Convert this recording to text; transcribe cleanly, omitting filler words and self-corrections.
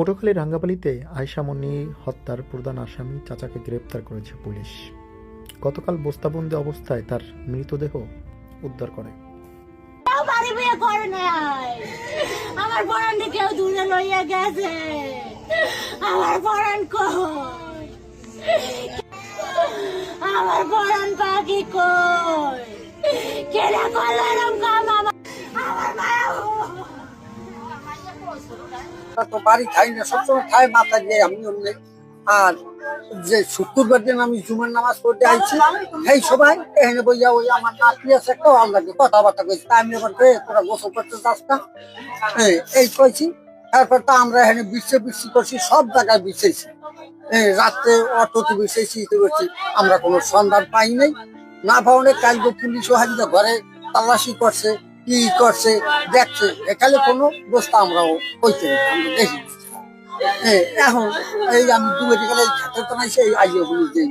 পটুয়াখালীর রাঙ্গাবালিতে আয়েশা মনি হত্যার প্রধান আসামি চাচাকে গ্রেপ্তার করেছে পুলিশ। গতকাল বস্তাবন্দি অবস্থায় তার মৃতদেহ উদ্ধার করে। আমার পরানকে কেউ দূরে লইয়া গেছে। আমার পরান কই? আমার পরান পাখি কই? কেনা করলো এরকম কাম? আমার মায়া তো বাড়ি খাই না, সবসময় খাই মাথা দিয়ে আমি অমনি। আর যে শুক্রবার দিন আমি জুমার নামাজ পড়তে আইছি, সেই সময় এখানে বইয়া ওই আমার নাতি আছে একটা আল্লাহকে কথাবার্তা কইছি। তা আমি এবার তোরা গোসল করতে চাস না এই কইছি। তারপর তো আমরা এখানে বৃষ্টি করছি, সব জায়গায় বিছেছি, রাত্রে অটোতে বিছেছি করছি। আমরা কোনো সন্ধান পাই নাই, না পাওয়ালে কালকে পুলিশও হাজিরা ঘরে তালাশি করছে, কি করছে দেখছে, এখানে কোনো বস্তা আমরাও হইতে আমরা দেখি। এখন এই আমি দু মেডিকেল খেতে তো নাই, সেই আইয়ে পুলিশ দিয়ে